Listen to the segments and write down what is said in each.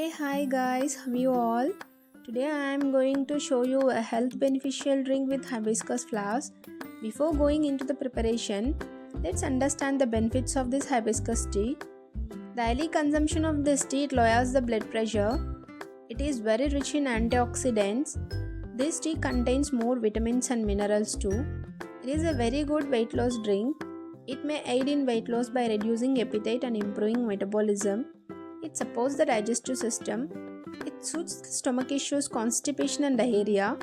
Hi guys, how are you all? Today I am going to show you a health beneficial drink with hibiscus flowers. Before going into the preparation, let's understand the benefits of this hibiscus tea. Daily consumption of this tea lowers the blood pressure. It is very rich in antioxidants. This tea contains more vitamins and minerals too. It is a very good weight loss drink. It may aid in weight loss by reducing appetite and improving metabolism. It supports the digestive system. It soothes stomach issues, constipation and diarrhea.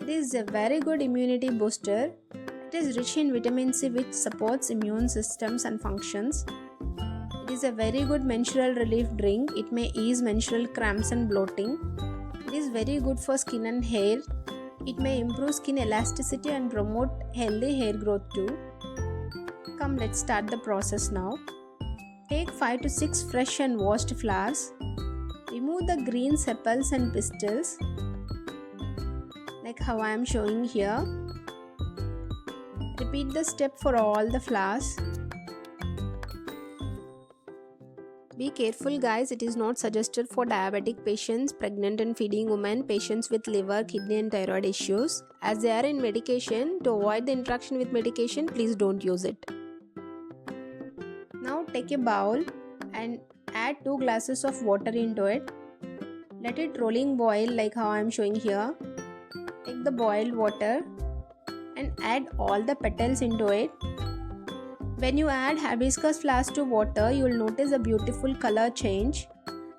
It is a very good immunity booster. It is rich in vitamin C which supports immune systems and functions. It is a very good menstrual relief drink. It may ease menstrual cramps and bloating. It is very good for skin and hair. It may improve skin elasticity and promote healthy hair growth too. Come, let's start the process now. Take 5 to 6 fresh and washed flowers. Remove the green sepals and pistils, like how I am showing here. Repeat the step for all the flowers. Be careful guys, it is not suggested for diabetic patients, pregnant and feeding women, patients with liver, kidney and thyroid issues. As they are in medication, to avoid the interaction with medication, please don't use it. Now take a bowl and add 2 glasses of water into it. Let it rolling boil like how I am showing here. Take the boiled water and add all the petals into it. When you add hibiscus flowers to water, you will notice a beautiful color change.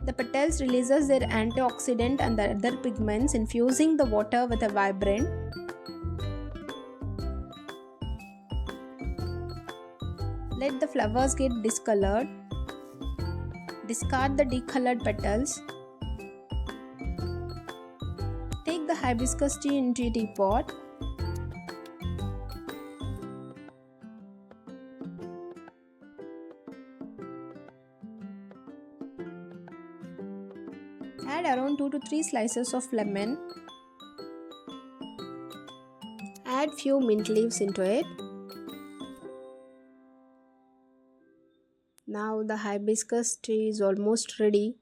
The petals releases their antioxidant and the other pigments, infusing the water with a vibrant. Let the flowers get discolored. Discard the decolored petals. Take the hibiscus tea into a teapot. Add around 2 to 3 slices of lemon. Add few mint leaves into it. Now the hibiscus tea is almost ready.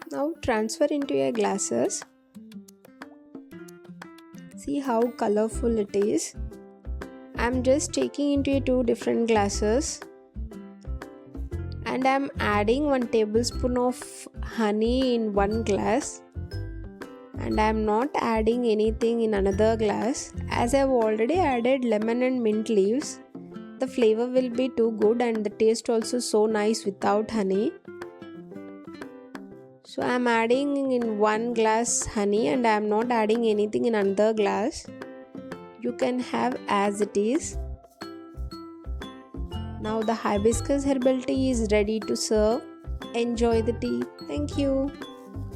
Now transfer into your glasses. See how colorful it is. I am just taking into 2 different glasses and I am adding 1 tablespoon of honey in one glass, and I am not adding anything in another glass as I have already added lemon and mint leaves. The flavor will be too good and the taste also so nice without honey. So I am adding in one glass honey and I am not adding anything in another glass. You can have as it is. Now the hibiscus herbal tea is ready to serve. Enjoy the tea. Thank you.